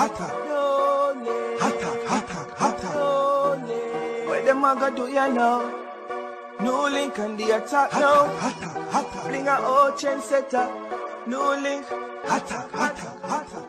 hotter, hotter, hotter, hotter. Where them a go do ya know? New link and the attack now. Hotter, hotter, bring a old trend setter. New link, hotter, hotter, hotter.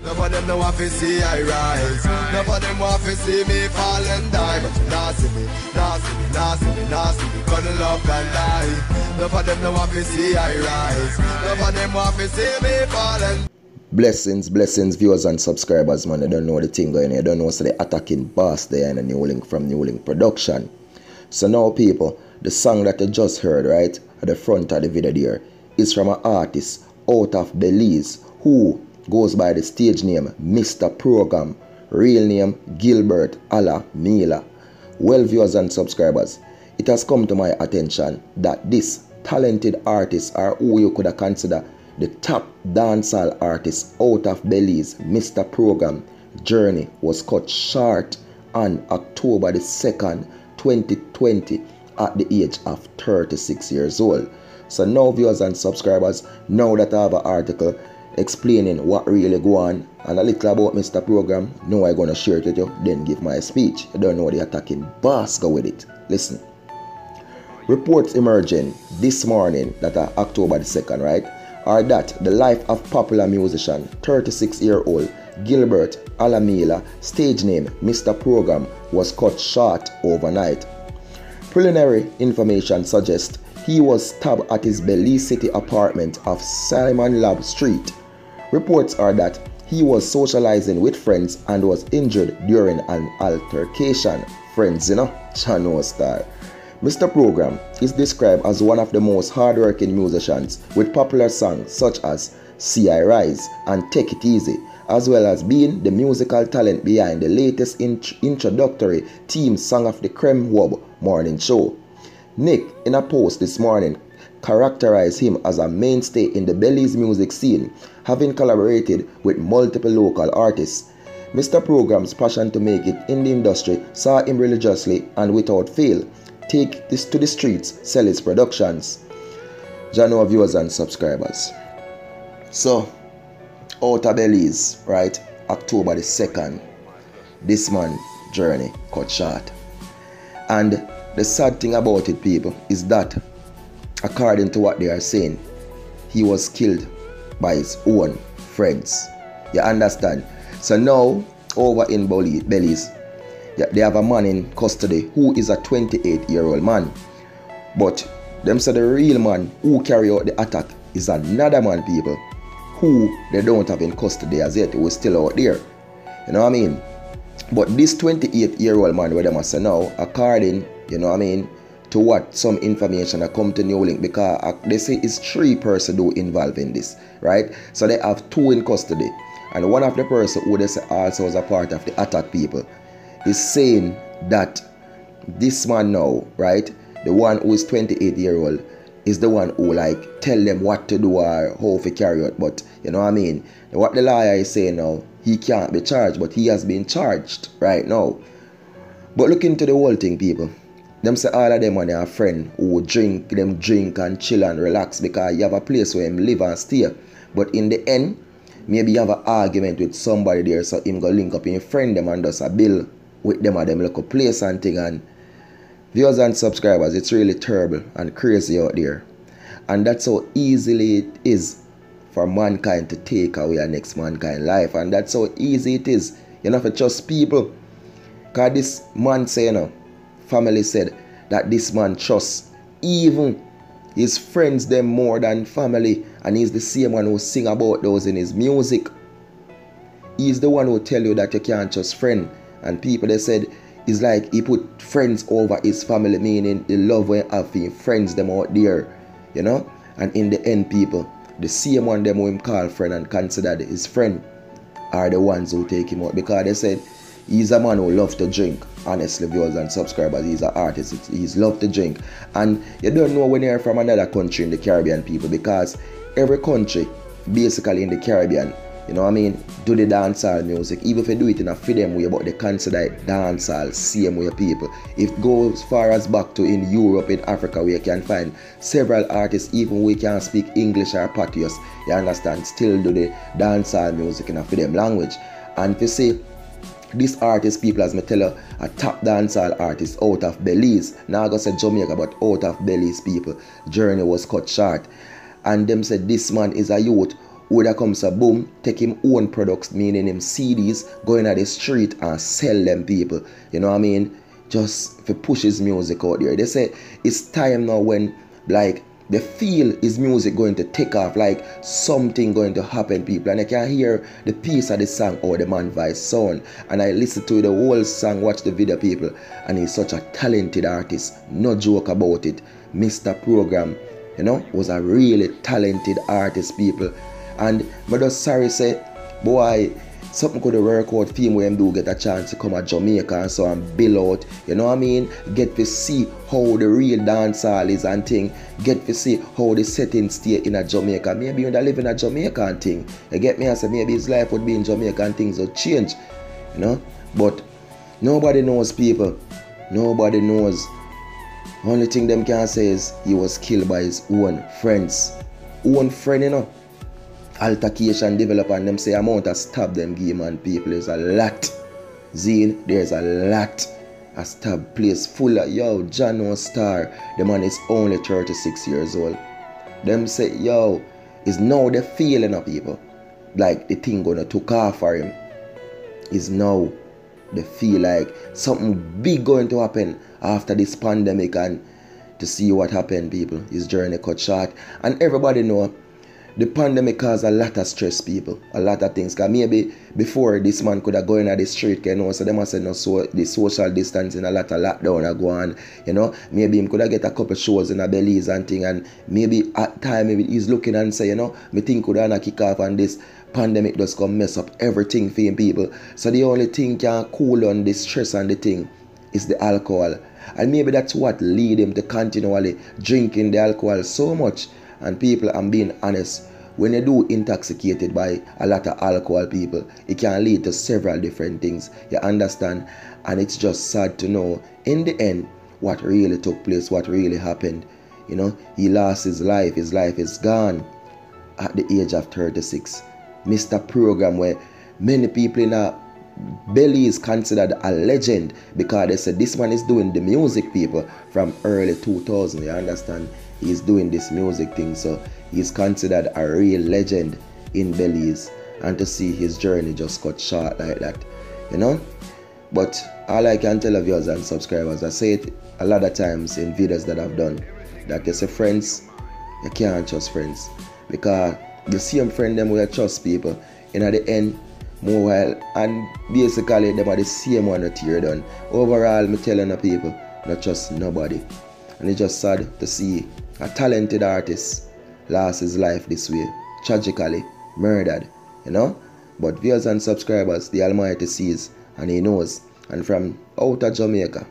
None of them want to see I rise. None of them want to see me fall and die. But you not see me, not see me, not see me, not see me. Gonna love and die. None of them want to see I rise. None of them want to see me fall and Blessings, viewers and subscribers, man. I don't know the thing going on. I don't know so the attacking boss there in a New Link from New Link Production. So now, people, the song that you just heard, right, at the front of the video there, is from an artist out of Belize who goes by the stage name Mr. Program, real name Gilbert Ala Mila. Well, viewers and subscribers, it has come to my attention that this talented artist, or who you could have considered the top dancehall artist out of Belize, Mr. Program, journey was cut short on October the 2nd, 2020 at the age of 36 years old. So now, viewers and subscribers, now that I have an article explaining what really go on and a little about Mr. Program, now I'm going to share it with you, then give my speech. I don't know the attacking boss go with it. Listen. Reports emerging this morning that are October the 2nd, right, are that the life of popular musician, 36-year-old Gilbert Alamila, stage name Mr. Program, was cut short overnight. Preliminary information suggests he was stabbed at his Belize City apartment of Simon Lab Street. Reports are that he was socializing with friends and was injured during an altercation. Friends, you know, Channel Star. Mr. Program is described as one of the most hardworking musicians with popular songs such as See I Rise and Take It Easy, as well as being the musical talent behind the latest introductory theme song of the Creme Wub morning show. Nick, in a post this morning, characterized him as a mainstay in the Belize music scene, having collaborated with multiple local artists. Mr. Program's passion to make it in the industry saw him religiously and without fail take this to the streets, sell his productions. Jano viewers and subscribers. So, out of Belize, right, October the 2nd, this man journey cut short. And the sad thing about it, people, is that according to what they are saying, he was killed by his own friends. You understand? So now, over in Belize, they have a man in custody who is a 28-year-old man. But them say the real man who carry out the attack is another man, people, who they don't have in custody as yet, who is still out there. You know what I mean? But this 28-year-old man, where they must say now, according, you know what I mean, to what some information that come to New Link, because they say it's 3 persons who involved in this, right? So they have 2 in custody. And one of the person who they say also was a part of the attack, people, is saying that this man now, right, the one who is 28-year-old, is the one who like tell them what to do or how to carry out. But you know what I mean? What the lawyer is saying now, he can't be charged, but he has been charged right now. But look into the whole thing, people. Them say all of them and their friend who drink and chill and relax because you have a place where him live and stay. But in the end, maybe you have an argument with somebody there, so him go link up in friend them and does a bill with them at them local place and thing. And viewers and subscribers, it's really terrible and crazy out there. And that's how easily it is for mankind to take away a next mankind life. And that's how easy it is. You don't have to trust people. Because this man say, you know, family said that this man trusts even his friends them more than family. And he's the same one who sing about those in his music. He's the one who tell you that you can't trust friends. And people, they said, it's like he put friends over his family, meaning the love when having friends them out there, you know. And in the end, people, the same one them who him call friend and consider his friend are the ones who take him out, because they said he's a man who loves to drink. Honestly, viewers and subscribers, he's an artist. He's love to drink, and you don't know when you're from another country in the Caribbean, people, because every country basically in the Caribbean You know what I mean? Do the dancehall music. Even if you do it in a freedom way, but they consider it dancehall, same way people. If it goes as far as back to in Europe, in Africa, where you can find several artists, even we can't speak English or patois, you understand, still do the dancehall music in a freedom language. And if you see, this artist, people, as me tell you, a top dancehall artist out of Belize. Now I go say Jamaica, but out of Belize people, journey was cut short. And them said this man is a youth who that comes a boom, take him own products, meaning him CDs, go in at the street and sell them people. You know what I mean? Just to push his music out there. They say it's time now when like they feel his music going to take off, like something going to happen, people. And I can hear the piece of the song or the man voice sound. And I listen to the whole song, watch the video, people. And he's such a talented artist. No joke about it. Mr. Program, you know, was a really talented artist, people. And I just sorry say, boy, something could work out for him when him do get a chance to come to Jamaica and so and bill out. You know what I mean? Get to see how the real dancehall is and thing. Get to see how the setting stay in a Jamaica. Maybe when they live in a Jamaica and thing. You get me? I say maybe his life would be in Jamaica and things would change. You know? But nobody knows, people. Nobody knows. Only thing them can say is he was killed by his own friends. Own friend, you know. Altercation develop and them say amount of stab them game and people is a lot. Zine, there's a lot. A stab place full of yo, Jano Star. The man is only 36 years old. Them say yo, is now the feeling of people. Like the thing gonna took off for him. Is now they feel like something big going to happen after this pandemic, and to see what happened, people. His journey cut short. And everybody know the pandemic caused a lot of stress, people. A lot of things. Because maybe before this man could have gone in the street, you know, so they must have no the social distancing, a lot of lockdown are going, you know. Maybe him could have get a couple shows in a Belize and thing, and maybe at time maybe he's looking and say, you know, me think could have kick off and this pandemic just come mess up everything for him, people. So the only thing can cool on the stress and the thing is the alcohol. And maybe that's what lead him to continually drinking the alcohol so much. And people, I'm being honest, when you do intoxicated by a lot of alcohol, people, it can lead to several different things. You understand? And it's just sad to know, in the end, what really took place, what really happened. You know, he lost his life is gone at the age of 36. Mr. Program, where many people in a Belize considered a legend because they said this man is doing the music, people, from early 2000. You understand? He's doing this music thing, so he's considered a real legend in Belize. And to see his journey just cut short like that, you know. But all I can tell of viewers and subscribers, I say it a lot of times in videos that I've done, that you say friends, you can't trust friends, because the same friend them will trust people, and at the end, more while, and basically them are the same one that tear done. Overall, me telling the people, not trust nobody. And it's just sad to see a talented artist lost his life this way, tragically murdered, you know. But viewers and subscribers, the Almighty sees and He knows. And from out of Jamaica,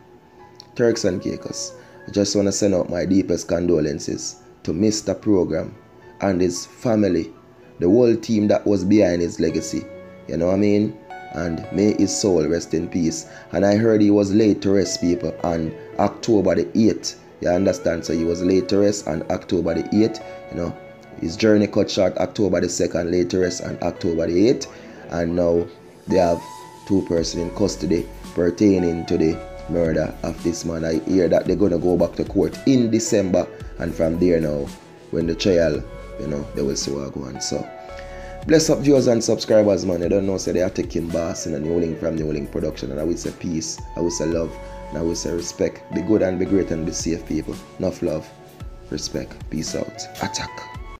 Turks and Caicos, I just want to send out my deepest condolences to Mr. Program and his family, the whole team that was behind his legacy. You know what I mean? And may his soul rest in peace. And I heard he was laid to rest, people, on October the 8th. You understand? So he was laid to rest on October the 8th. You know, his journey cut short October the 2nd, laid to rest on October the 8th. And now they have 2 persons in custody pertaining to the murder of this man. I hear that they're going to go back to court in December. And from there now, when the trial, you know, they will see what going on. So, bless up viewers and subscribers, man. I don't know, say they are taking boss in a New Link from New Link Production. And I will say peace, I will say love, and I will say respect. Be good and be great and be safe, people. Enough love, respect, peace out, attack.